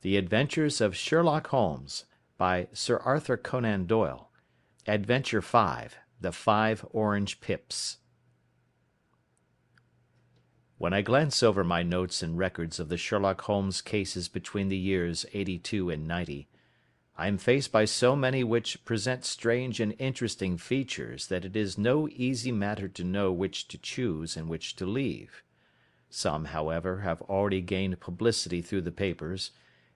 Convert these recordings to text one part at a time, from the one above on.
The Adventures of Sherlock Holmes, by Sir Arthur Conan Doyle. Adventure 5. The 5 Orange Pips. When I glance over my notes and records of the Sherlock Holmes cases between the years '82 and '90, I am faced by so many which present strange and interesting features that it is no easy matter to know which to choose and which to leave. Some, however, have already gained publicity through the papers,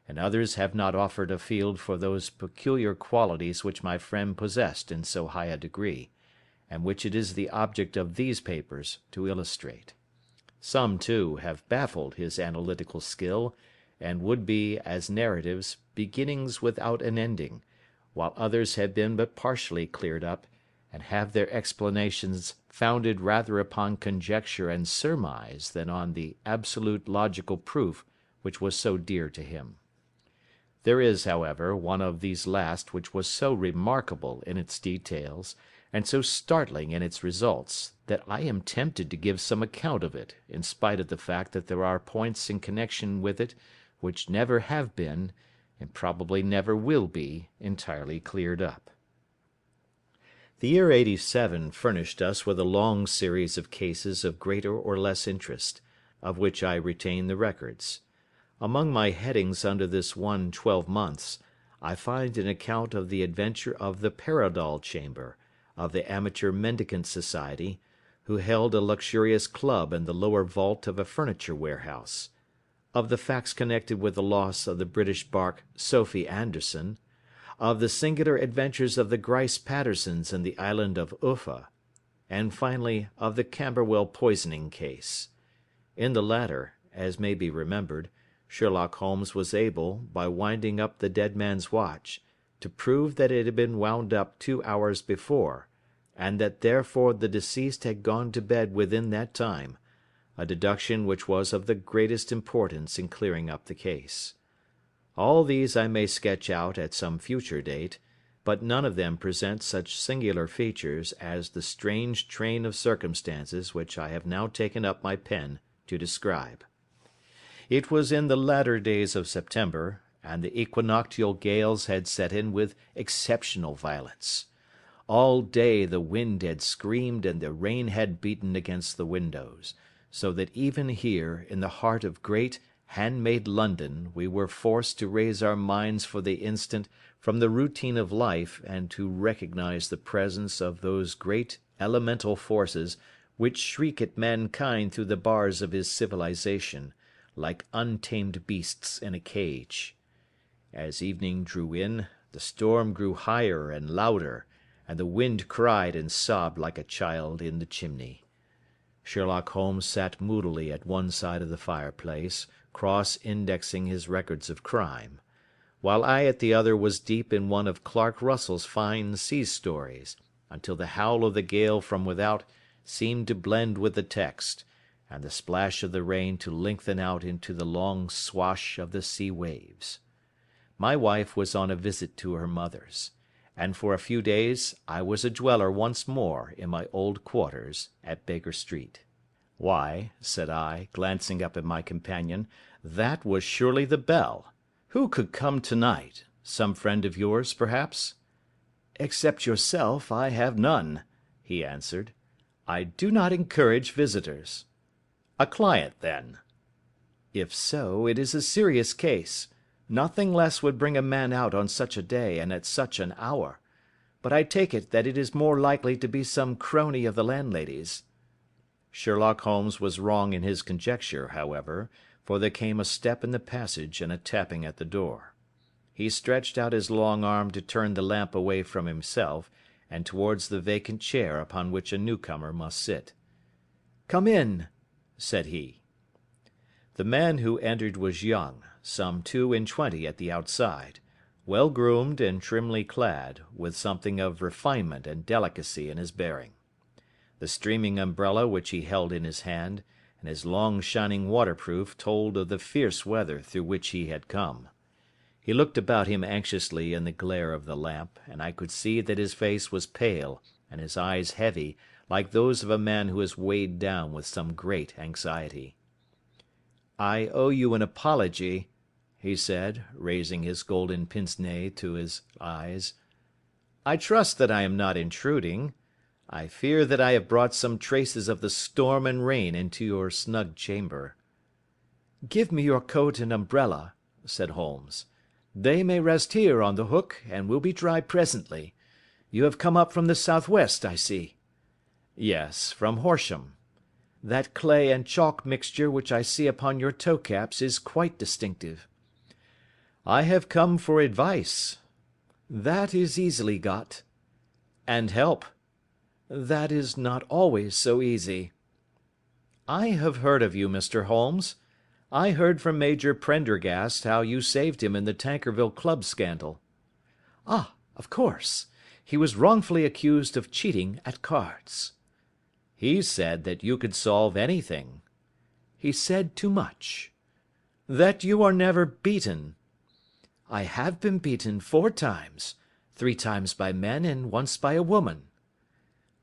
and others have not offered a field for those peculiar qualities which my friend possessed in so high a degree, and which it is the object of these papers to illustrate. Some, too, have baffled his analytical skill, and would be, as narratives, beginnings without an ending, while others have been but partially cleared up, and have their explanations founded rather upon conjecture and surmise than on the absolute logical proof which was so dear to him. There is, however, one of these last which was so remarkable in its details, and so startling in its results, that I am tempted to give some account of it, in spite of the fact that there are points in connection with it which never have been, and probably never will be, entirely cleared up. The year '87 furnished us with a long series of cases of greater or less interest, of which I retain the records. Among my headings under this one 12 months, I find an account of the adventure of the Paradol Chamber, of the Amateur Mendicant Society, who held a luxurious club in the lower vault of a furniture warehouse; of the facts connected with the loss of the British bark Sophie Anderson; of the singular adventures of the Grice Pattersons in the island of Uffa; and finally of the Camberwell poisoning case. In the latter, as may be remembered, Sherlock Holmes was able, by winding up the dead man's watch, to prove that it had been wound up 2 hours before, and that therefore the deceased had gone to bed within that time, a deduction which was of the greatest importance in clearing up the case. All these I may sketch out at some future date, but none of them present such singular features as the strange train of circumstances which I have now taken up my pen to describe. It was in the latter days of September, and the equinoctial gales had set in with exceptional violence. All day the wind had screamed and the rain had beaten against the windows, so that even here, in the heart of great, hand-made London, we were forced to raise our minds for the instant from the routine of life and to recognize the presence of those great elemental forces which shriek at mankind through the bars of his civilization, like untamed beasts in a cage. As evening drew in, the storm grew higher and louder, and the wind cried and sobbed like a child in the chimney. Sherlock Holmes sat moodily at one side of the fireplace, cross-indexing his records of crime, while I at the other was deep in one of Clark Russell's fine sea stories, until the howl of the gale from without seemed to blend with the text, and the splash of the rain to lengthen out into the long swash of the sea waves. My wife was on a visit to her mother's, and for a few days I was a dweller once more in my old quarters at Baker Street. "Why," said I, glancing up at my companion, "that was surely the bell. Who could come to-night? Some friend of yours, perhaps?" "Except yourself, I have none," he answered. "I do not encourage visitors." "A client, then?" "If so, it is a serious case. Nothing less would bring a man out on such a day and at such an hour. But I take it that it is more likely to be some crony of the landlady's." Sherlock Holmes was wrong in his conjecture, however, for there came a step in the passage and a tapping at the door. He stretched out his long arm to turn the lamp away from himself and towards the vacant chair upon which a newcomer must sit. "Come in," said he. The man who entered was young, some 22 at the outside, well groomed and trimly clad, with something of refinement and delicacy in his bearing. The streaming umbrella which he held in his hand, and his long shining waterproof told of the fierce weather through which he had come. He looked about him anxiously in the glare of the lamp, and I could see that his face was pale and his eyes heavy, like those of a man who is weighed down with some great anxiety. "I owe you an apology," he said, raising his golden pince-nez to his eyes. "I trust that I am not intruding. I fear that I have brought some traces of the storm and rain into your snug chamber." "Give me your coat and umbrella," said Holmes. "They may rest here on the hook, and will be dry presently. You have come up from the southwest, I see." "Yes, from Horsham." "That clay and chalk mixture which I see upon your toe caps is quite distinctive." "I have come for advice." "That is easily got." "And help." "That is not always so easy." "I have heard of you, Mr. Holmes. I heard from Major Prendergast how you saved him in the Tankerville Club scandal." "Ah, of course. He was wrongfully accused of cheating at cards." "He said that you could solve anything." "He said too much." "That you are never beaten." "I have been beaten 4 times, 3 times by men and once by a woman."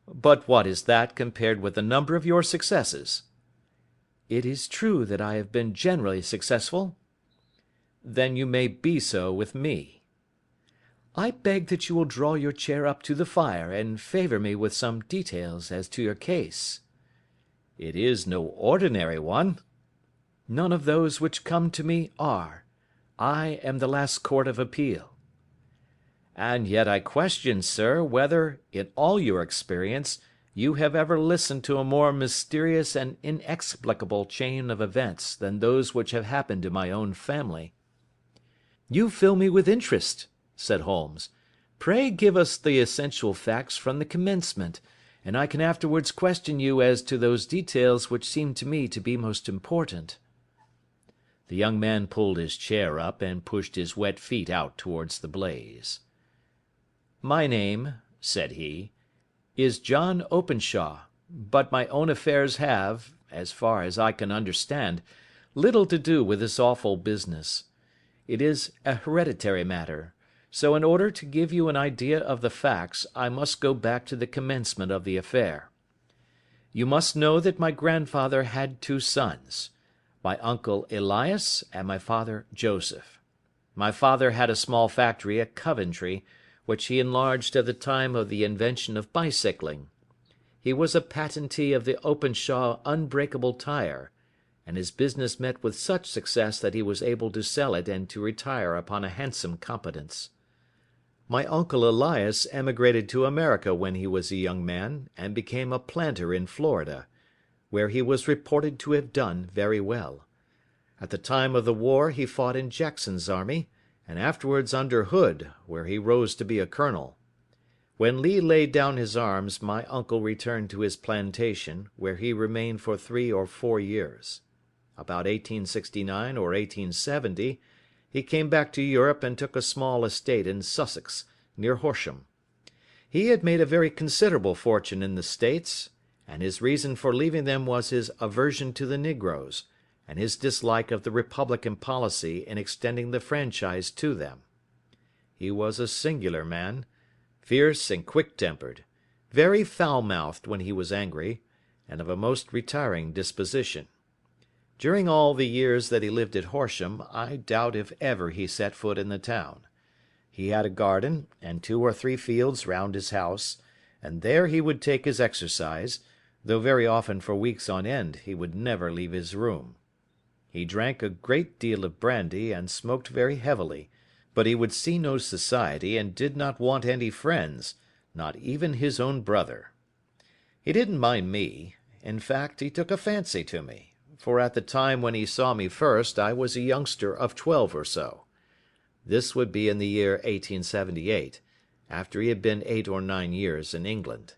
"But what is that compared with the number of your successes?" "It is true that I have been generally successful." "Then you may be so with me." "I beg that you will draw your chair up to the fire and favour me with some details as to your case." "It is no ordinary one." "None of those which come to me are. I am the last court of appeal." "And yet I question, sir, whether, in all your experience, you have ever listened to a more mysterious and inexplicable chain of events than those which have happened in my own family." "You fill me with interest," said Holmes. "Pray give us the essential facts from the commencement, and I can afterwards question you as to those details which seem to me to be most important." The young man pulled his chair up and pushed his wet feet out towards the blaze. "My name," said he, "is John Openshaw, but my own affairs have, as far as I can understand, little to do with this awful business. It is a hereditary matter, so in order to give you an idea of the facts I must go back to the commencement of the affair. You must know that my grandfather had 2 sons, my uncle Elias and my father Joseph. My father had a small factory at Coventry, which he enlarged at the time of the invention of bicycling. He was a patentee of the Openshaw unbreakable tire, and his business met with such success that he was able to sell it and to retire upon a handsome competence. My uncle Elias emigrated to America when he was a young man, and became a planter in Florida, where he was reported to have done very well. At the time of the war he fought in Jackson's army, and afterwards under Hood, where he rose to be a colonel. When Lee laid down his arms, my uncle returned to his plantation, where he remained for 3 or 4 years. About 1869 or 1870, he came back to Europe and took a small estate in Sussex, near Horsham. He had made a very considerable fortune in the States, and his reason for leaving them was his aversion to the negroes, and his dislike of the Republican policy in extending the franchise to them. He was a singular man, fierce and quick-tempered, very foul-mouthed when he was angry, and of a most retiring disposition. During all the years that he lived at Horsham, I doubt if ever he set foot in the town. He had a garden and 2 or 3 fields round his house, and there he would take his exercise, though very often for weeks on end he would never leave his room. He drank a great deal of brandy and smoked very heavily, but he would see no society and did not want any friends, not even his own brother. He didn't mind me. In fact, he took a fancy to me, for at the time when he saw me first I was a youngster of 12 or so. This would be in the year 1878, after he had been 8 or 9 years in England.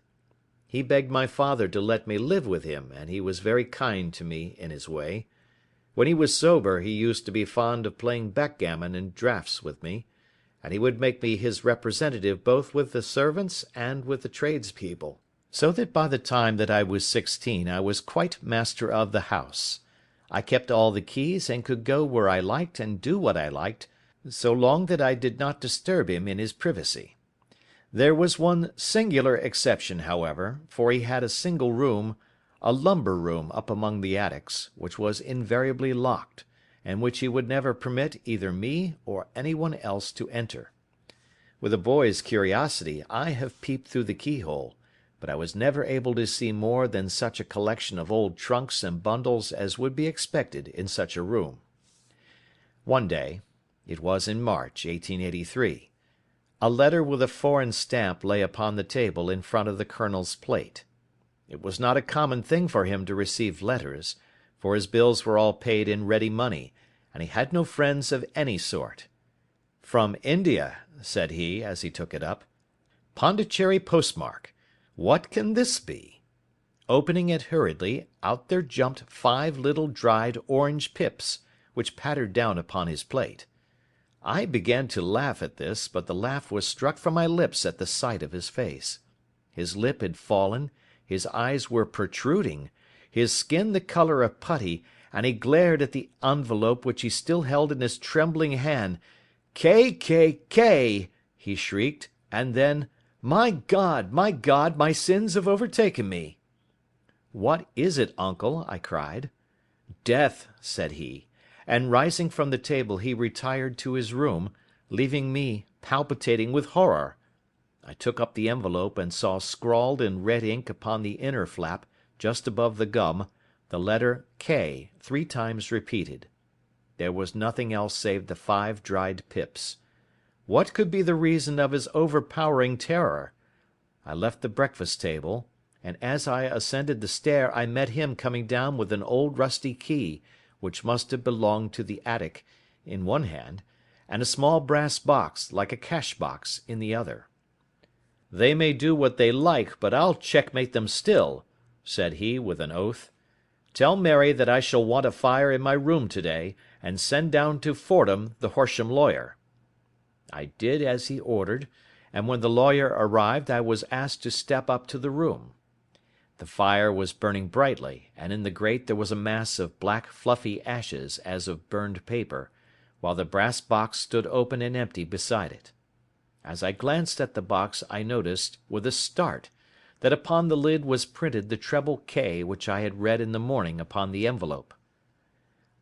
He begged my father to let me live with him, and he was very kind to me in his way. When he was sober he used to be fond of playing backgammon and draughts with me, and he would make me his representative both with the servants and with the tradespeople, so that by the time that I was 16 I was quite master of the house. I kept all the keys and could go where I liked and do what I liked, so long that I did not disturb him in his privacy. There was one singular exception, however, for he had a single room, a lumber room up among the attics, which was invariably locked, and which he would never permit either me or anyone else to enter. With a boy's curiosity, I have peeped through the keyhole, but I was never able to see more than such a collection of old trunks and bundles as would be expected in such a room. One day, it was in March, 1883, a letter with a foreign stamp lay upon the table in front of the Colonel's plate. It was not a common thing for him to receive letters, for his bills were all paid in ready money, and he had no friends of any sort. "From India," said he, as he took it up. "Pondicherry postmark. What can this be?" Opening it hurriedly, out there jumped 5 little dried orange pips, which pattered down upon his plate. I began to laugh at this, but the laugh was struck from my lips at the sight of his face. His lip had fallen, his eyes were protruding, his skin the colour of putty, and he glared at the envelope which he still held in his trembling hand. "K, K, K!" he shrieked, and then, my God, my sins have overtaken me." "What is it, uncle?" I cried. "Death," said he, and rising from the table he retired to his room, leaving me palpitating with horror. I took up the envelope and saw scrawled in red ink upon the inner flap, just above the gum, the letter K 3 times repeated. There was nothing else save the 5 dried pips. What could be the reason of his overpowering terror? I left the breakfast table, and as I ascended the stair I met him coming down with an old rusty key, which must have belonged to the attic, in one hand, and a small brass box, like a cash box, in the other. "They may do what they like, but I'll checkmate them still," said he with an oath. "Tell Mary that I shall want a fire in my room today, and send down to Fordham the Horsham lawyer." I did as he ordered, and when the lawyer arrived I was asked to step up to the room. The fire was burning brightly, and in the grate there was a mass of black fluffy ashes as of burned paper, while the brass box stood open and empty beside it. As I glanced at the box I noticed, with a start, that upon the lid was printed the treble K which I had read in the morning upon the envelope.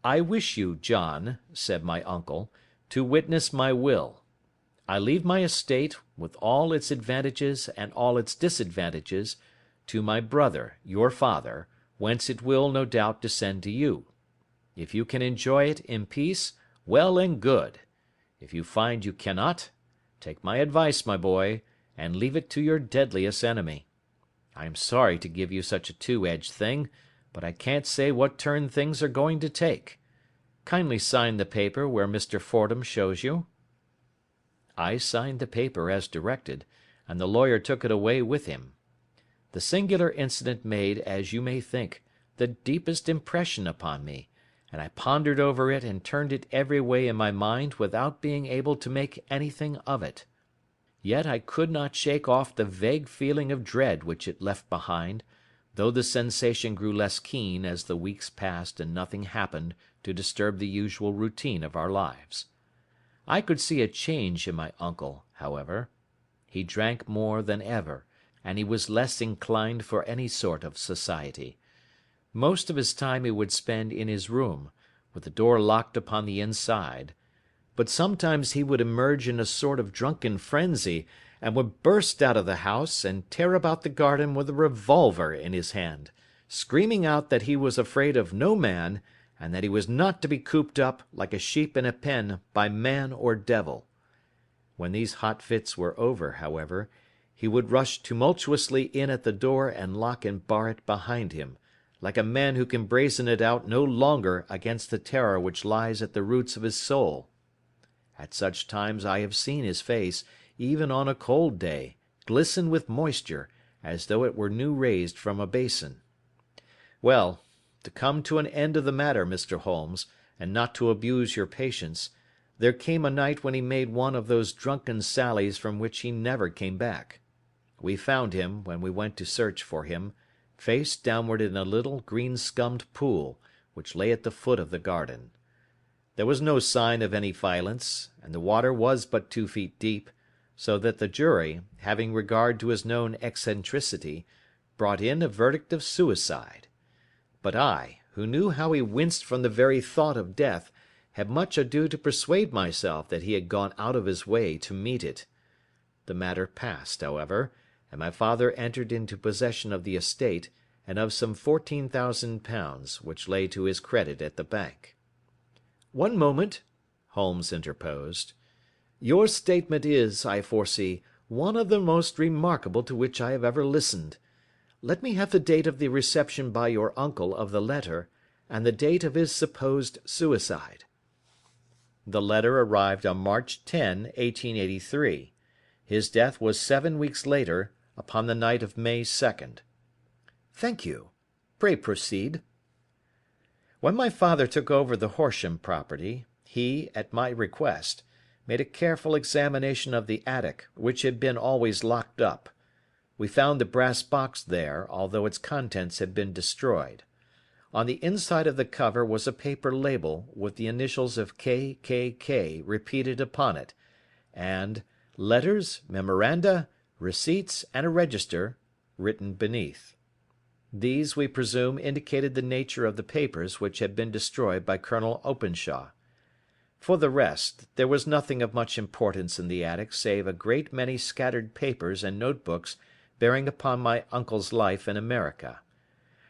"I wish you, John," said my uncle, "to witness my will. I leave my estate, with all its advantages and all its disadvantages, to my brother, your father, whence it will, no doubt, descend to you. If you can enjoy it in peace, well and good. If you find you cannot, take my advice, my boy, and leave it to your deadliest enemy. I am sorry to give you such a two-edged thing, but I can't say what turn things are going to take. Kindly sign the paper where Mr. Fordham shows you." I signed the paper as directed, and the lawyer took it away with him. The singular incident made, as you may think, the deepest impression upon me, and I pondered over it and turned it every way in my mind without being able to make anything of it. Yet I could not shake off the vague feeling of dread which it left behind, though the sensation grew less keen as the weeks passed and nothing happened to disturb the usual routine of our lives. I could see a change in my uncle, however. He drank more than ever, and he was less inclined for any sort of society. Most of his time he would spend in his room, with the door locked upon the inside, but sometimes he would emerge in a sort of drunken frenzy, and would burst out of the house, and tear about the garden with a revolver in his hand, screaming out that he was afraid of no man, and that he was not to be cooped up, like a sheep in a pen, by man or devil. When these hot fits were over, however, he would rush tumultuously in at the door and lock and bar it behind him, like a man who can brazen it out no longer against the terror which lies at the roots of his soul. At such times I have seen his face, even on a cold day, glisten with moisture, as though it were new raised from a basin. Well, to come to an end of the matter, Mr. Holmes, and not to abuse your patience, there came a night when he made one of those drunken sallies from which he never came back. We found him, when we went to search for him, face downward in a little green-scummed pool, which lay at the foot of the garden. There was no sign of any violence, and the water was but 2 feet deep, so that the jury, having regard to his known eccentricity, brought in a verdict of suicide. But I, who knew how he winced from the very thought of death, had much ado to persuade myself that he had gone out of his way to meet it. The matter passed, however, and my father entered into possession of the estate and of some £14,000 which lay to his credit at the bank. "One moment," Holmes interposed. "Your statement is, I foresee, one of the most remarkable to which I have ever listened. Let me have the date of the reception by your uncle of the letter, and the date of his supposed suicide." The letter arrived on March 10, 1883. His death was 7 weeks later, upon the night of May 2nd. "Thank you. Pray proceed." When my father took over the Horsham property, he, at my request, made a careful examination of the attic, which had been always locked up. We found the brass box there, although its contents had been destroyed. On the inside of the cover was a paper label with the initials of K.K.K. repeated upon it, and "Letters, Memoranda, Receipts, and a Register" written beneath. These, we presume, indicated the nature of the papers which had been destroyed by Colonel Openshaw. For the rest, there was nothing of much importance in the attic save a great many scattered papers and notebooks bearing upon my uncle's life in America.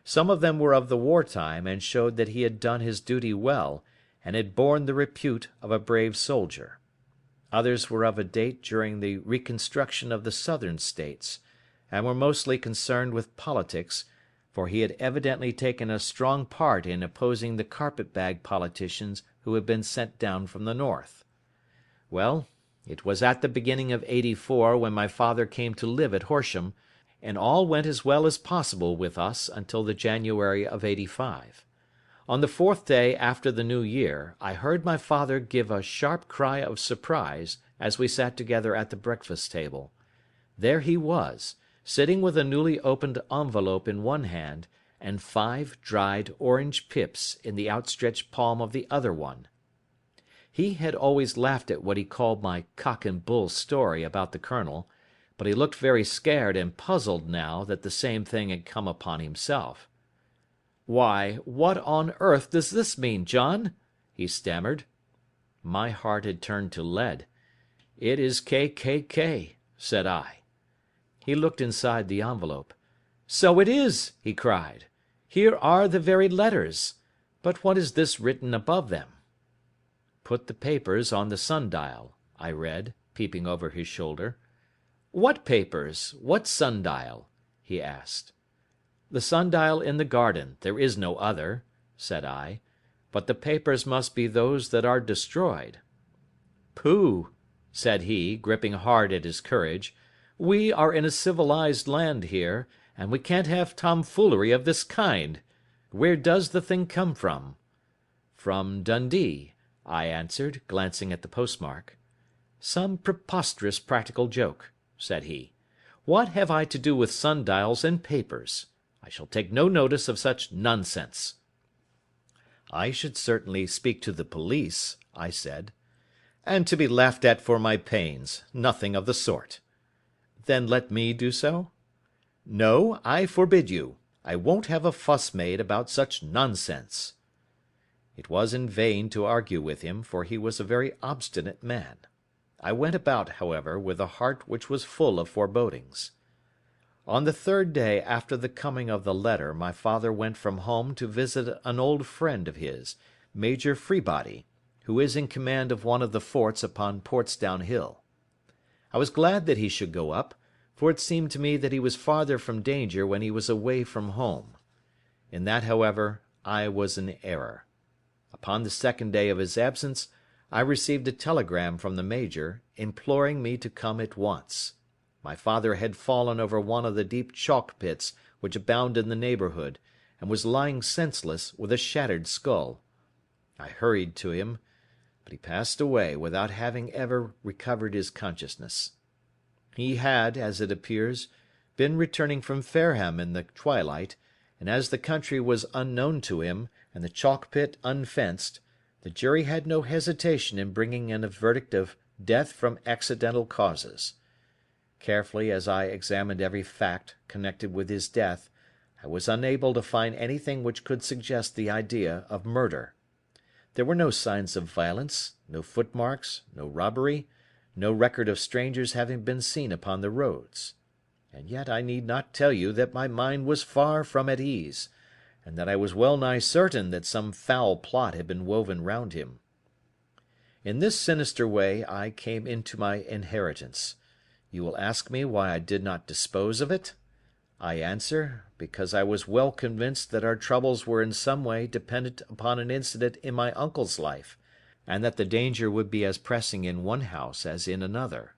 Some of them were of the war time and showed that he had done his duty well and had borne the repute of a brave soldier. Others were of a date during the reconstruction of the Southern States, and were mostly concerned with politics, for he had evidently taken a strong part in opposing the carpet-bag politicians who had been sent down from the North. Well, it was at the beginning of '84 when my father came to live at Horsham, and all went as well as possible with us until the January of '85. On the 4th day after the New Year, I heard my father give a sharp cry of surprise as we sat together at the breakfast table. There he was, sitting with a newly opened envelope in one hand, and 5 dried orange pips in the outstretched palm of the other one. He had always laughed at what he called my cock and bull story about the colonel, but he looked very scared and puzzled now that the same thing had come upon himself. "Why, what on earth does this mean, John?" he stammered. My heart had turned to lead. "It is K.K.K.," said I. He looked inside the envelope. "So it is!" he cried. "Here are the very letters. But what is this written above them?" "Put the papers on the sundial," I read, peeping over his shoulder. "What papers? What sundial?" he asked. "The sundial in the garden. There is no other," said I. "But the papers must be those that are destroyed." "Pooh!" said he, gripping hard at his courage. "We are in a civilized land here, and we can't have tomfoolery of this kind. Where does the thing come from?" "From Dundee," I answered, glancing at the postmark. "Some preposterous practical joke," said he. "What have I to do with sundials and papers? I shall take no notice of such nonsense." "I should certainly speak to the police," I said. "And to be laughed at for my pains. Nothing of the sort." "Then let me do so?" "No, I forbid you. I won't have a fuss made about such nonsense." It was in vain to argue with him, for he was a very obstinate man. I went about, however, with a heart which was full of forebodings. On the 3rd day after the coming of the letter my father went from home to visit an old friend of his, Major Freebody, who is in command of one of the forts upon Portsdown Hill. I was glad that he should go up, for it seemed to me that he was farther from danger when he was away from home. In that, however, I was in error. Upon the 2nd day of his absence I received a telegram from the Major, imploring me to come at once. My father had fallen over one of the deep chalk pits which abound in the neighbourhood, and was lying senseless, with a shattered skull. I hurried to him, but he passed away without having ever recovered his consciousness. He had, as it appears, been returning from Fareham in the twilight, and as the country was unknown to him, and the chalk pit unfenced, the jury had no hesitation in bringing in a verdict of death from accidental causes. Carefully as I examined every fact connected with his death, I was unable to find anything which could suggest the idea of murder. There were no signs of violence, no footmarks, no robbery, no record of strangers having been seen upon the roads. And yet I need not tell you that my mind was far from at ease, and that I was well nigh certain that some foul plot had been woven round him. In this sinister way I came into my inheritance. You will ask me why I did not dispose of it? I answer, because I was well convinced that our troubles were in some way dependent upon an incident in my uncle's life, and that the danger would be as pressing in one house as in another.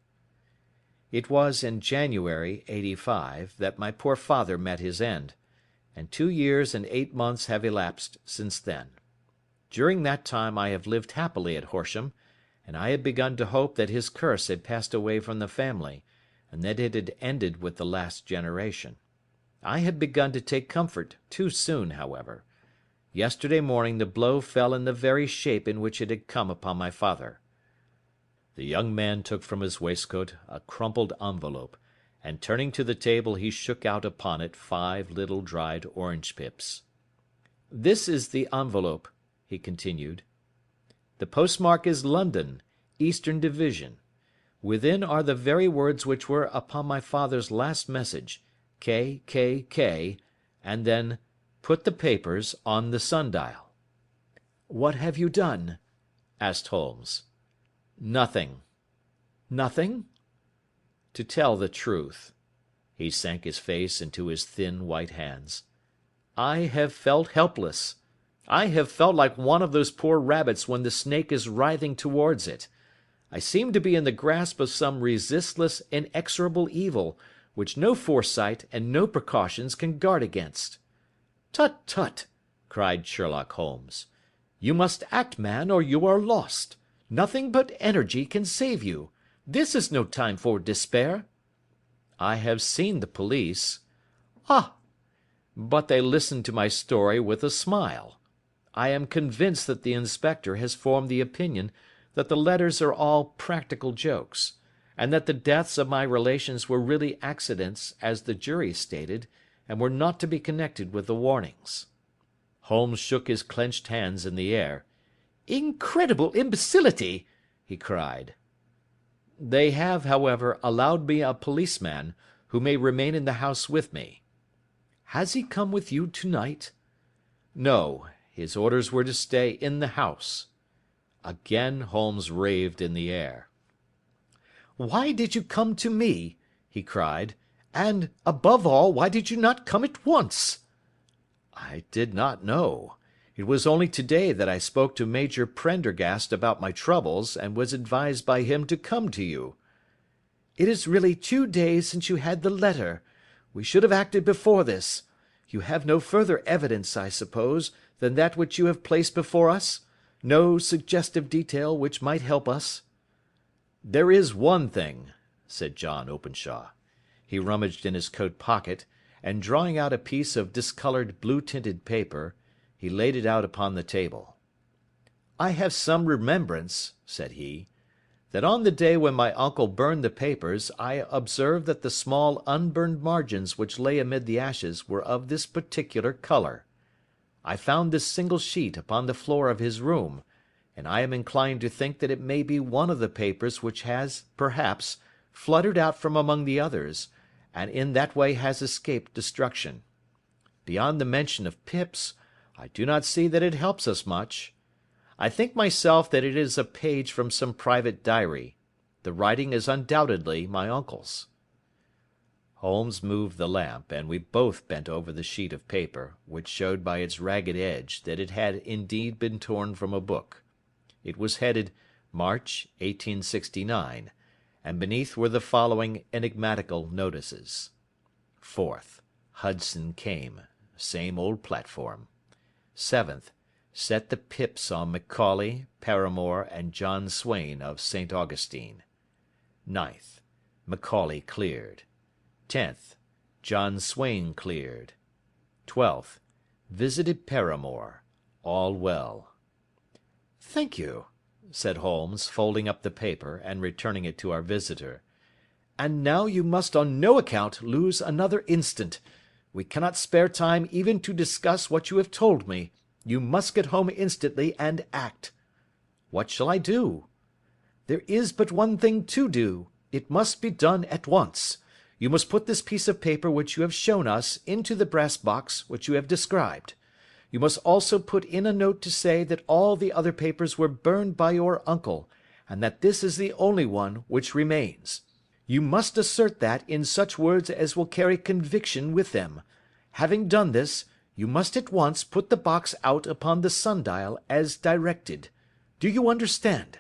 It was in January, '85, that my poor father met his end, and 2 years and 8 months have elapsed since then. During that time I have lived happily at Horsham, and I had begun to hope that his curse had passed away from the family, and that it had ended with the last generation. I had begun to take comfort too soon, however. Yesterday morning the blow fell in the very shape in which it had come upon my father. The young man took from his waistcoat a crumpled envelope, and turning to the table he shook out upon it 5 little dried orange pips. "This is the envelope," he continued. "The postmark is London, Eastern Division. Within are the very words which were upon my father's last message, K, K, K, and then, 'Put the papers on the sundial.'" "What have you done?" asked Holmes. "Nothing." "Nothing?" "To tell the truth," he sank his face into his thin white hands, "I have felt helpless. I have felt like one of those poor rabbits when the snake is writhing towards it. I seem to be in the grasp of some resistless, inexorable evil, which no foresight and no precautions can guard against." "Tut, tut!" cried Sherlock Holmes. "You must act, man, or you are lost. Nothing but energy can save you. This is no time for despair." "I have seen the police." "Ah! But they listened to my story with a smile. I am convinced that the inspector has formed the opinion that the letters are all practical jokes, and that the deaths of my relations were really accidents, as the jury stated, and were not to be connected with the warnings." Holmes shook his clenched hands in the air. "Incredible imbecility!" he cried. "They have, however, allowed me a policeman, who may remain in the house with me." "Has he come with you tonight?" "No, his orders were to stay in the house." Again Holmes raved in the air. "Why did you come to me?" he cried. "And, above all, why did you not come at once?" "I did not know. It was only today that I spoke to Major Prendergast about my troubles, and was advised by him to come to you." "It is really 2 days since you had the letter. We should have acted before this. You have no further evidence, I suppose, than that which you have placed before us? No suggestive detail which might help us?" "There is one thing," said John Openshaw. He rummaged in his coat pocket, and drawing out a piece of discoloured blue-tinted paper, he laid it out upon the table. "I have some remembrance," said he, "that on the day when my uncle burned the papers I observed that the small unburned margins which lay amid the ashes were of this particular colour. I found this single sheet upon the floor of his room, and I am inclined to think that it may be one of the papers which has, perhaps, fluttered out from among the others, and in that way has escaped destruction. Beyond the mention of pips, I do not see that it helps us much. I think myself that it is a page from some private diary. The writing is undoubtedly my uncle's." Holmes moved the lamp, and we both bent over the sheet of paper, which showed by its ragged edge that it had indeed been torn from a book. It was headed March, 1869, and beneath were the following enigmatical notices: 4th. Hudson came. Same old platform. 7th. Set the pips on Macaulay, Paramore, and John Swain of St. Augustine. 9th. Macaulay cleared. 10th. John Swain cleared. 12th. Visited Paramore. All well. "Thank you," said Holmes, folding up the paper, and returning it to our visitor. "And now you must on no account lose another instant. We cannot spare time even to discuss what you have told me. You must get home instantly and act." "What shall I do?" "There is but one thing to do. It must be done at once. You must put this piece of paper which you have shown us into the brass box which you have described. You must also put in a note to say that all the other papers were burned by your uncle, and that this is the only one which remains. You must assert that in such words as will carry conviction with them. Having done this, you must at once put the box out upon the sundial as directed. Do you understand?"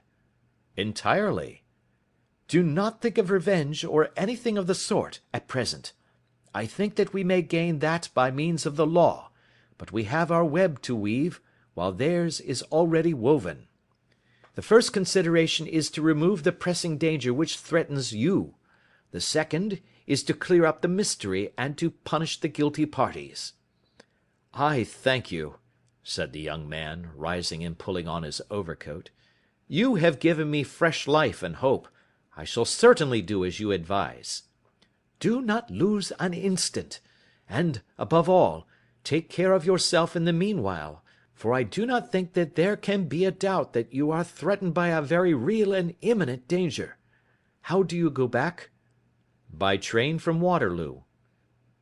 "Entirely." "Do not think of revenge, or anything of the sort, at present. I think that we may gain that by means of the law, but we have our web to weave, while theirs is already woven. The first consideration is to remove the pressing danger which threatens you. The second is to clear up the mystery and to punish the guilty parties." "I thank you," said the young man, rising and pulling on his overcoat. "You have given me fresh life and hope. I shall certainly do as you advise." "Do not lose an instant. And, above all, take care of yourself in the meanwhile, for I do not think that there can be a doubt that you are threatened by a very real and imminent danger. How do you go back?" "By train from Waterloo."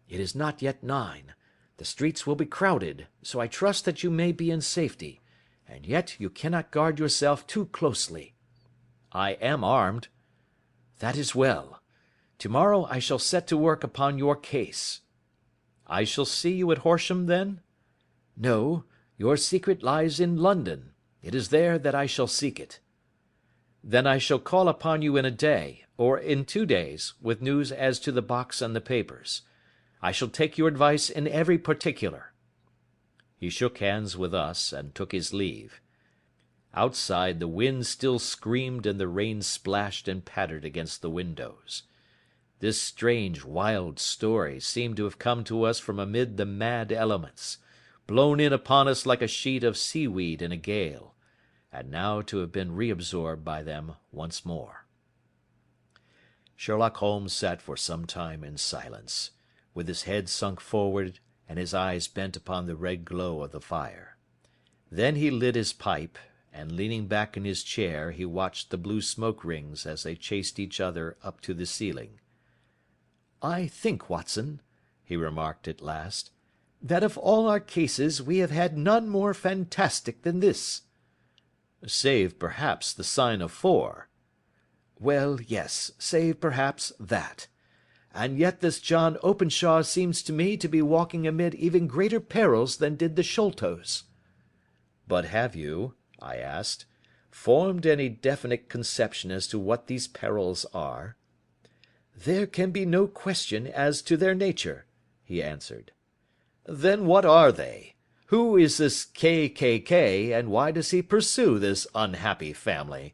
"It is not yet 9. The streets will be crowded, so I trust that you may be in safety, and yet you cannot guard yourself too closely." "I am armed." "That is well. Tomorrow I shall set to work upon your case." "I shall see you at Horsham, then?" "No, your secret lies in London. It is there that I shall seek it." "Then I shall call upon you in a day, or in 2 days, with news as to the box and the papers. I shall take your advice in every particular." He shook hands with us, and took his leave. Outside the wind still screamed and the rain splashed and pattered against the windows. This strange, wild story seemed to have come to us from amid the mad elements, blown in upon us like a sheet of seaweed in a gale, and now to have been reabsorbed by them once more. Sherlock Holmes sat for some time in silence, with his head sunk forward and his eyes bent upon the red glow of the fire. Then he lit his pipe, and leaning back in his chair he watched the blue smoke rings as they chased each other up to the ceiling. "I think, Watson," he remarked at last, "that of all our cases we have had none more fantastic than this." "Save, perhaps, the sign of 4. "Well, yes, save, perhaps, that. And yet this John Openshaw seems to me to be walking amid even greater perils than did the Sholtos." "But have you," I asked, "formed any definite conception as to what these perils are?" "There can be no question as to their nature," he answered. "Then what are they? Who is this K., and why does he pursue this unhappy family?"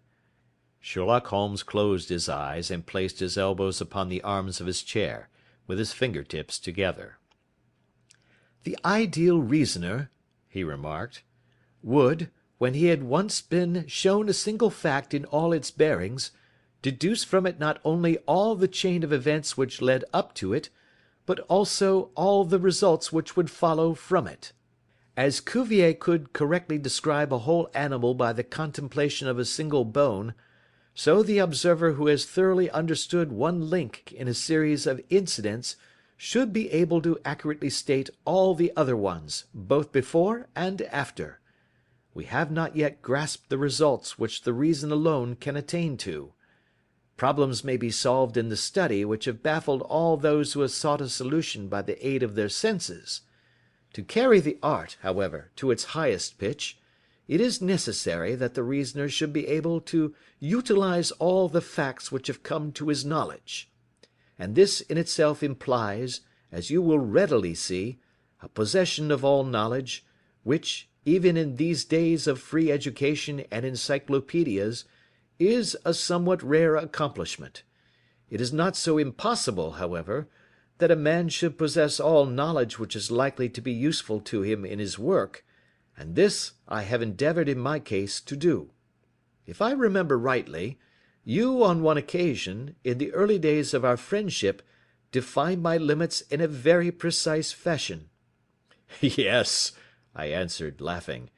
Sherlock Holmes closed his eyes and placed his elbows upon the arms of his chair, with his fingertips together. "The ideal reasoner," he remarked, "would, when he had once been shown a single fact in all its bearings, deduce from it not only all the chain of events which led up to it, but also all the results which would follow from it. As Cuvier could correctly describe a whole animal by the contemplation of a single bone, so the observer who has thoroughly understood one link in a series of incidents should be able to accurately state all the other ones, both before and after. We have not yet grasped the results which the reason alone can attain to. Problems may be solved in the study which have baffled all those who have sought a solution by the aid of their senses. To carry the art, however, to its highest pitch, it is necessary that the reasoner should be able to utilize all the facts which have come to his knowledge. And this in itself implies, as you will readily see, a possession of all knowledge, which, even in these days of free education and encyclopedias, is a somewhat rare accomplishment. It is not so impossible, however, that a man should possess all knowledge which is likely to be useful to him in his work, and this I have endeavoured in my case to do. If I remember rightly, you on one occasion, in the early days of our friendship, defined my limits in a very precise fashion." "Yes," I answered, laughing.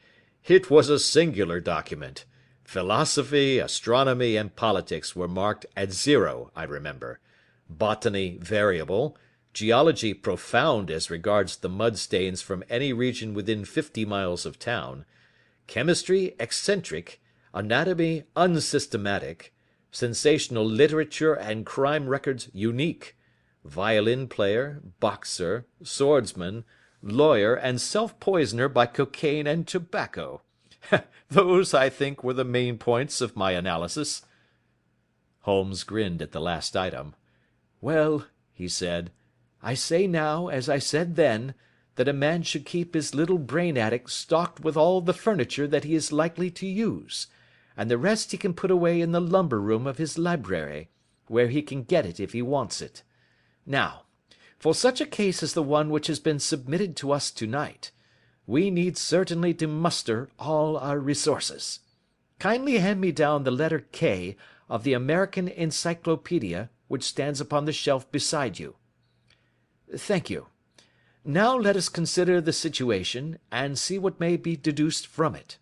"It was a singular document. Philosophy, astronomy, and politics were marked at 0, I remember. Botany variable, geology profound as regards the mud stains from any region within 50 miles of town, chemistry eccentric, anatomy unsystematic, sensational literature and crime records unique, violin player, boxer, swordsman, lawyer, and self-poisoner by cocaine and tobacco. Those, I think, were the main points of my analysis." Holmes grinned at the last item. "Well," he said, "I say now, as I said then, that a man should keep his little brain attic stocked with all the furniture that he is likely to use, and the rest he can put away in the lumber room of his library, where he can get it if he wants it. Now, for such a case as the one which has been submitted to us tonight, we need certainly to muster all our resources. Kindly hand me down the letter K of the American Encyclopedia which stands upon the shelf beside you. Thank you. Now let us consider the situation, and see what may be deduced from it.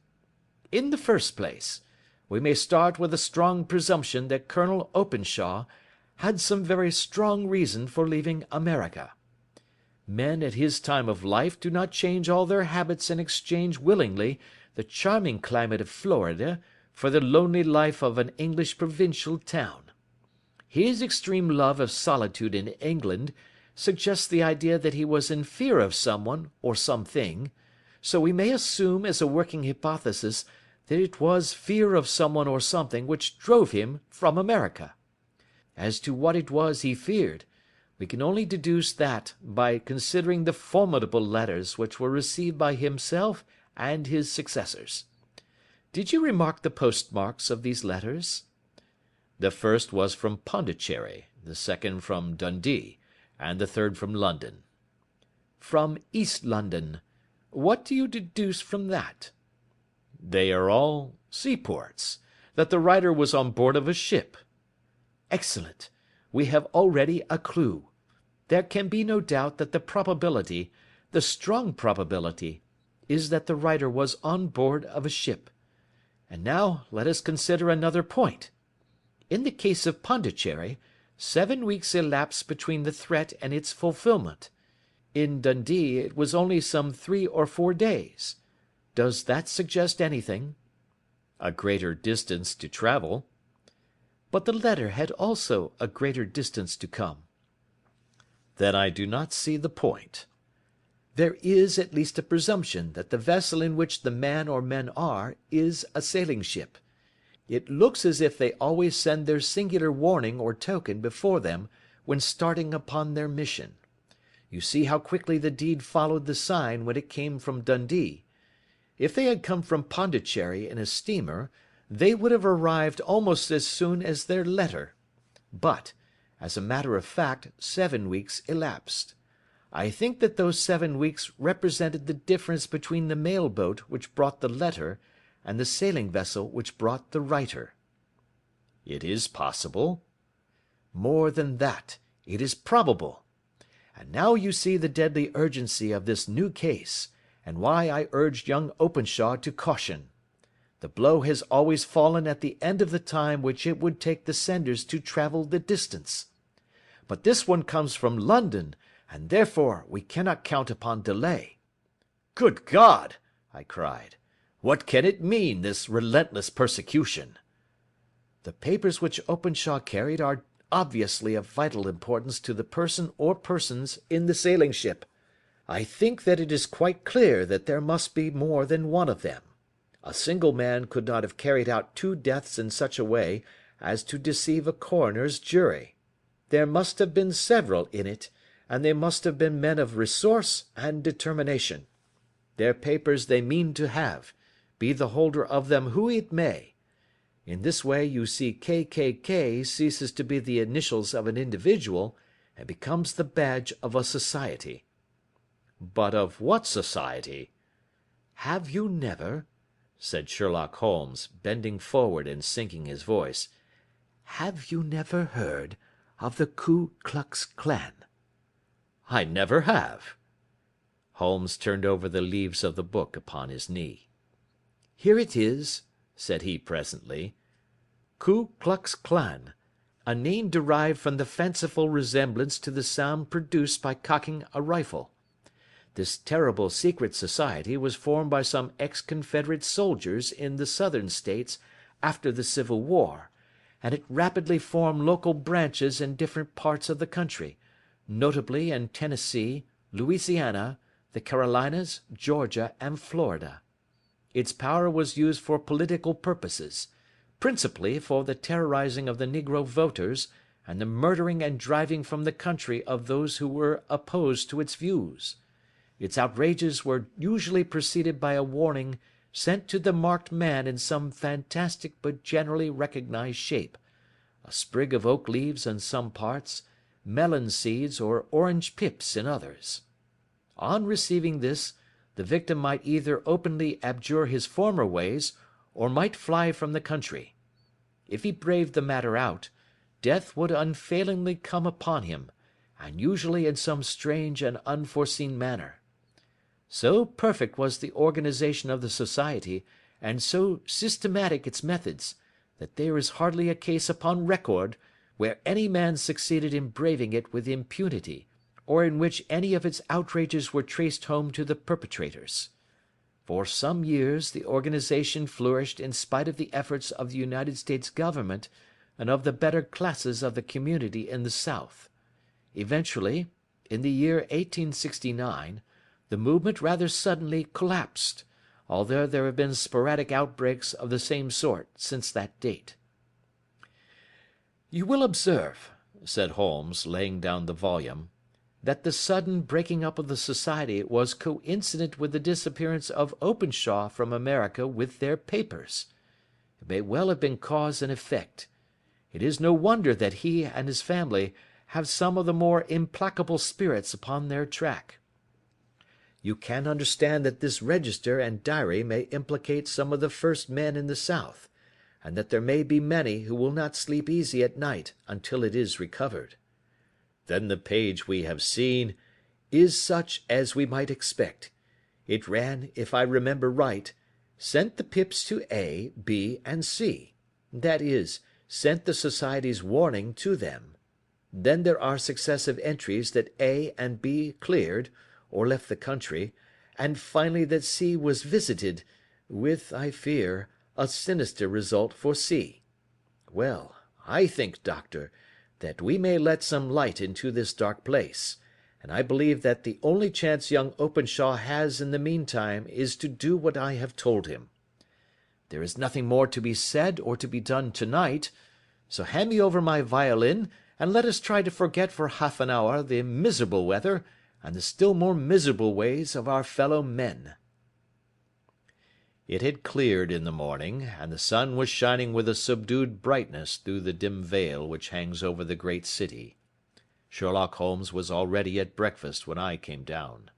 In the first place, we may start with a strong presumption that Colonel Openshaw had some very strong reason for leaving America. Men at his time of life do not change all their habits and exchange willingly the charming climate of Florida for the lonely life of an English provincial town. His extreme love of solitude in England suggests the idea that he was in fear of someone or something, so we may assume as a working hypothesis that it was fear of someone or something which drove him from America. As to what it was he feared, we can only deduce that by considering the formidable letters which were received by himself and his successors. Did you remark the postmarks of these letters? The first was from Pondicherry, the second from Dundee, and the third from London. From East London. What do you deduce from that? They are all seaports. That the writer was on board of a ship. Excellent. We have already a clue. There can be no doubt that the probability, the strong probability, is that the writer was on board of a ship. And now let us consider another point. In the case of Pondicherry, 7 weeks elapsed between the threat and its fulfilment. In Dundee it was only some 3 or 4 days. Does that suggest anything? A greater distance to travel. But the letter had also a greater distance to come. Then I do not see the point. There is at least a presumption that the vessel in which the man or men are is a sailing ship. It looks as if they always send their singular warning or token before them when starting upon their mission. You see how quickly the deed followed the sign when it came from Dundee. If they had come from Pondicherry in a steamer, they would have arrived almost as soon as their letter. But, as a matter of fact, 7 weeks elapsed. I think that those 7 weeks represented the difference between the mail boat which brought the letter and the sailing vessel which brought the writer. It is possible. More than that, it is probable. And now you see the deadly urgency of this new case, and why I urged young Openshaw to caution. The blow has always fallen at the end of the time which it would take the senders to travel the distance. But this one comes from London, and therefore we cannot count upon delay. Good God! I cried. What can it mean, this relentless persecution? The papers which Openshaw carried are obviously of vital importance to the person or persons in the sailing ship. I think that it is quite clear that there must be more than one of them. A single man could not have carried out 2 deaths in such a way as to deceive a coroner's jury. There must have been several in it, and they must have been men of resource and determination. Their papers they mean to have, be the holder of them who it may. In this way you see KKK ceases to be the initials of an individual and becomes the badge of a society. But of what society? Have you never, said Sherlock Holmes, bending forward and sinking his voice, have you never heard of the Ku Klux Klan? I never have. Holmes turned over the leaves of the book upon his knee. "Here it is," said he presently. "Ku Klux Klan, a name derived from the fanciful resemblance to the sound produced by cocking a rifle. This terrible secret society was formed by some ex-Confederate soldiers in the Southern States after the Civil War, and it rapidly formed local branches in different parts of the country, notably in Tennessee, Louisiana, the Carolinas, Georgia, and Florida. Its power was used for political purposes, principally for the terrorizing of the negro voters and the murdering and driving from the country of those who were opposed to its views. Its outrages were usually preceded by a warning sent to the marked man in some fantastic but generally recognized shape, a sprig of oak leaves in some parts, melon seeds or orange pips in others. On receiving this, the victim might either openly abjure his former ways, or might fly from the country. If he braved the matter out, death would unfailingly come upon him, and usually in some strange and unforeseen manner. So perfect was the organization of the society, and so systematic its methods, that there is hardly a case upon record where any man succeeded in braving it with impunity, or in which any of its outrages were traced home to the perpetrators. For some years the organization flourished in spite of the efforts of the United States government and of the better classes of the community in the South. Eventually, in the year 1869, the movement rather suddenly collapsed, although there have been sporadic outbreaks of the same sort since that date. "You will observe," said Holmes, laying down the volume, "that the sudden breaking up of the society was coincident with the disappearance of Openshaw from America with their papers. It may well have been cause and effect. It is no wonder that he and his family have some of the more implacable spirits upon their track. You can understand that this register and diary may implicate some of the first men in the South, and that there may be many who will not sleep easy at night until it is recovered. Then the page we have seen is such as we might expect. It ran, if I remember right, sent the pips to A, B, and C. That is, sent the society's warning to them. Then there are successive entries that A and B cleared, or left the country, and finally that C was visited, with, I fear, a sinister result for C. Well, I think, Doctor, that we may let some light into this dark place, and I believe that the only chance young Openshaw has in the meantime is to do what I have told him. There is nothing more to be said or to be done tonight, so hand me over my violin, and let us try to forget for half an hour the miserable weather and the still more miserable ways of our fellow men." It had cleared in the morning, and the sun was shining with a subdued brightness through the dim veil which hangs over the great city. Sherlock Holmes was already at breakfast when I came down.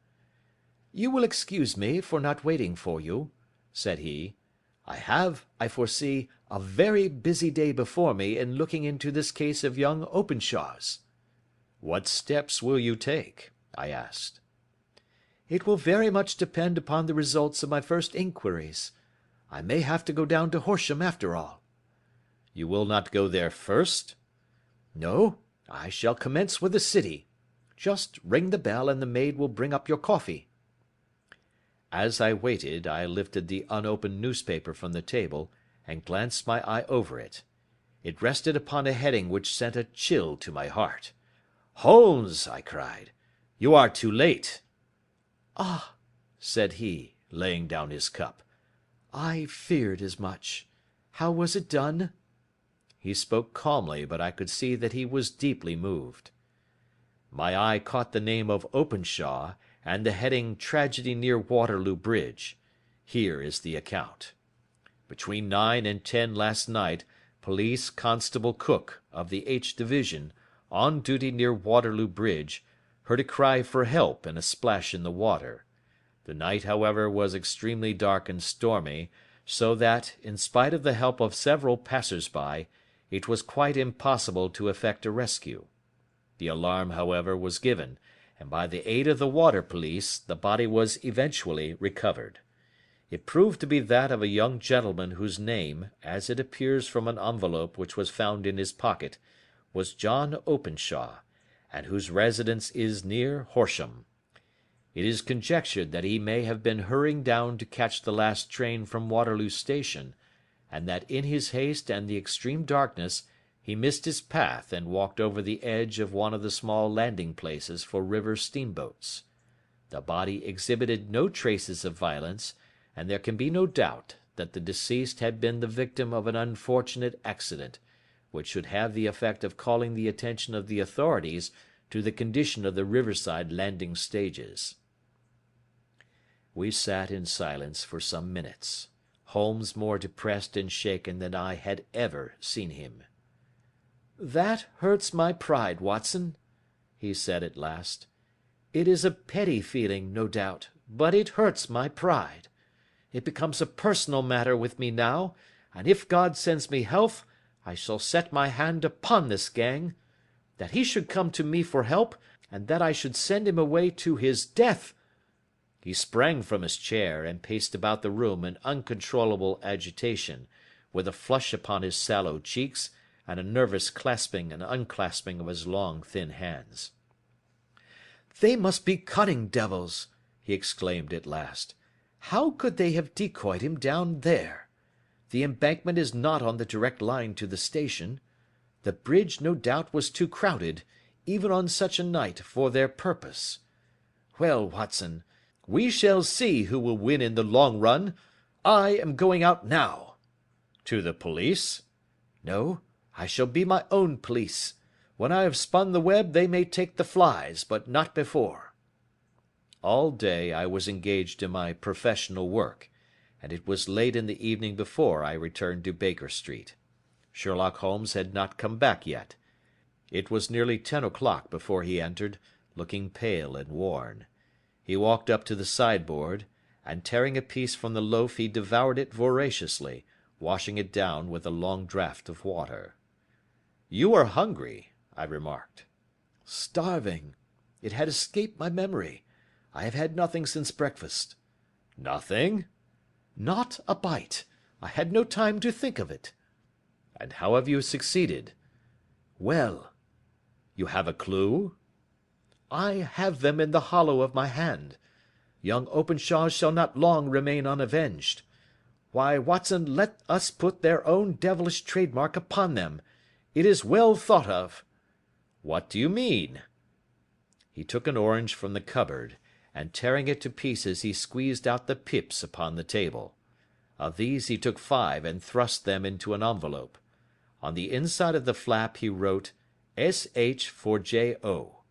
"You will excuse me for not waiting for you," said he. "I have, I foresee, a very busy day before me in looking into this case of young Openshaw's." "What steps will you take?" I asked. "It will very much depend upon the results of my first inquiries. I may have to go down to Horsham after all." "You will not go there first?" "No, I shall commence with the city. Just ring the bell and the maid will bring up your coffee." As I waited, I lifted the unopened newspaper from the table and glanced my eye over it. It rested upon a heading which sent a chill to my heart. "Holmes!" I cried. "You are too late." "Ah," said he, laying down his cup, "I feared as much. How was it done?" He spoke calmly, but I could see that he was deeply moved. My eye caught the name of Openshaw, and the heading "Tragedy near Waterloo Bridge." Here is the account. Between 9 and 10 last night, Police Constable Cook, of the H Division, on duty near Waterloo Bridge, heard a cry for help and a splash in the water. The night, however, was extremely dark and stormy, so that, in spite of the help of several passers-by, it was quite impossible to effect a rescue. The alarm, however, was given, and by the aid of the water police the body was eventually recovered. It proved to be that of a young gentleman whose name, as it appears from an envelope which was found in his pocket, was John Openshaw, and whose residence is near Horsham. It is conjectured that he may have been hurrying down to catch the last train from Waterloo Station, and that in his haste and the extreme darkness he missed his path and walked over the edge of one of the small landing places for river steamboats. The body exhibited no traces of violence, and there can be no doubt that the deceased had been the victim of an unfortunate accident, which should have the effect of calling the attention of the authorities to the condition of the riverside landing stages. We sat in silence for some minutes, Holmes more depressed and shaken than I had ever seen him. "That hurts my pride, Watson," he said at last. "It is a petty feeling, no doubt, but it hurts my pride. It becomes a personal matter with me now, and if God sends me health, I shall set my hand upon this gang. That he should come to me for help, and that I should send him away to his death." He sprang from his chair, and paced about the room in uncontrollable agitation, with a flush upon his sallow cheeks, and a nervous clasping and unclasping of his long, thin hands. "They must be cunning devils," he exclaimed at last. "How could they have decoyed him down there? The embankment is not on the direct line to the station. The bridge no doubt was too crowded, even on such a night, for their purpose. Well, Watson, we shall see who will win in the long run. I am going out now." "To the police?" "No, I shall be my own police. When I have spun the web they may take the flies, but not before." All day I was engaged in my professional work, and it was late in the evening before I returned to Baker Street. Sherlock Holmes had not come back yet. It was nearly 10 o'clock before he entered, looking pale and worn. He walked up to the sideboard, and tearing a piece from the loaf he devoured it voraciously, washing it down with a long draught of water. "You are hungry," I remarked. "Starving. It had escaped my memory. I have had nothing since breakfast." "Nothing?" "Not a bite. I had no time to think of it." "And how have you succeeded?" "Well." "You have a clue?" "I have them in the hollow of my hand. Young Openshaw shall not long remain unavenged. Why, Watson, let us put their own devilish trademark upon them. It is well thought of." "What do you mean?" He took an orange from the cupboard, and tearing it to pieces he squeezed out the pips upon the table. Of these he took 5 and thrust them into an envelope. On the inside of the flap he wrote S.H. for J.O.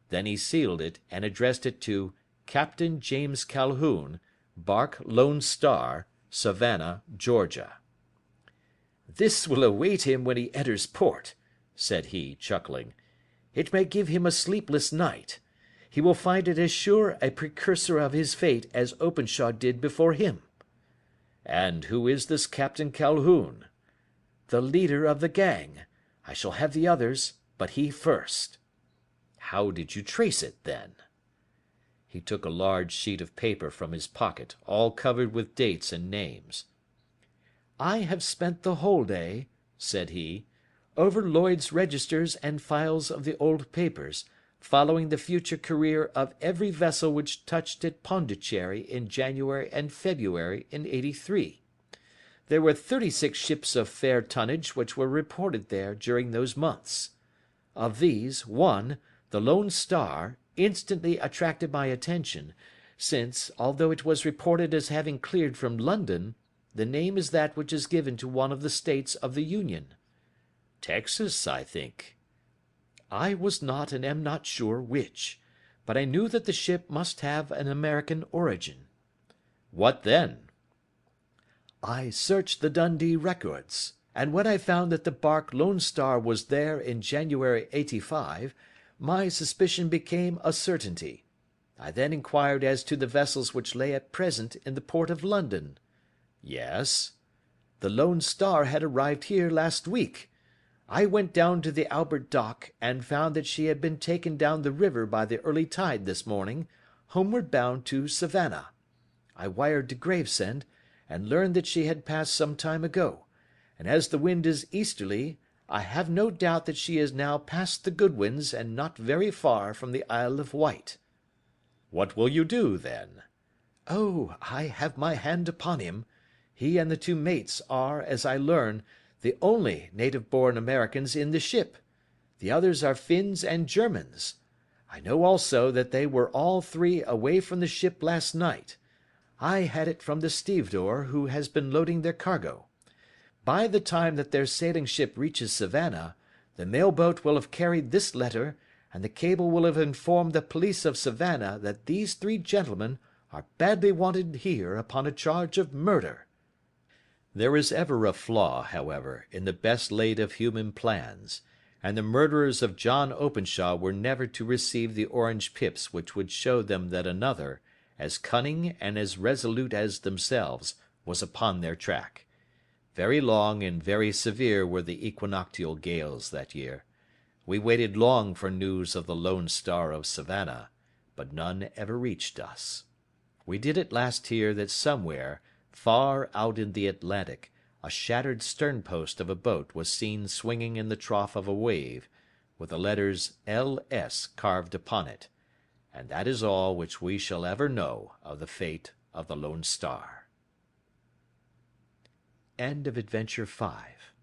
Then he sealed it and addressed it to Captain James Calhoun, bark Lone Star, Savannah, Georgia. "This will await him when he enters port," said he, chuckling. "It may give him a sleepless night. He will find it as sure a precursor of his fate as Openshaw did before him." "And who is this Captain Calhoun?" "The leader of the gang. I shall have the others, but he first." "How did you trace it, then?" He took a large sheet of paper from his pocket, all covered with dates and names. "I have spent the whole day," said he, "over Lloyd's registers and files of the old papers, following the future career of every vessel which touched at Pondicherry in January and February in '83. There were 36 ships of fair tonnage which were reported there during those months. Of these, one, the Lone Star, instantly attracted my attention, since, although it was reported as having cleared from London, the name is that which is given to one of the states of the Union." "Texas, I think." "I was not and am not sure which, but I knew that the ship must have an American origin." "What then?" "I searched the Dundee records, and when I found that the bark Lone Star was there in January '85, my suspicion became a certainty. I then inquired as to the vessels which lay at present in the port of London." "Yes?" "The Lone Star had arrived here last week. I went down to the Albert Dock, and found that she had been taken down the river by the early tide this morning, homeward bound to Savannah. I wired to Gravesend, and learned that she had passed some time ago, and as the wind is easterly, I have no doubt that she is now past the Goodwins and not very far from the Isle of Wight." "What will you do, then?" "Oh, I have my hand upon him. He and the two mates are, as I learn, the only native-born Americans in the ship. The others are Finns and Germans. I know also that they were all three away from the ship last night. I had it from the stevedore who has been loading their cargo. By the time that their sailing ship reaches Savannah, the mail boat will have carried this letter, and the cable will have informed the police of Savannah that these three gentlemen are badly wanted here upon a charge of murder." There is ever a flaw, however, in the best laid of human plans, and the murderers of John Openshaw were never to receive the orange pips which would show them that another, as cunning and as resolute as themselves, was upon their track. Very long and very severe were the equinoctial gales that year. We waited long for news of the Lone Star of Savannah, but none ever reached us. We did at last hear that somewhere, far out in the Atlantic, a shattered sternpost of a boat was seen swinging in the trough of a wave, with the letters L.S. carved upon it, and that is all which we shall ever know of the fate of the Lone Star. End of Adventure 5.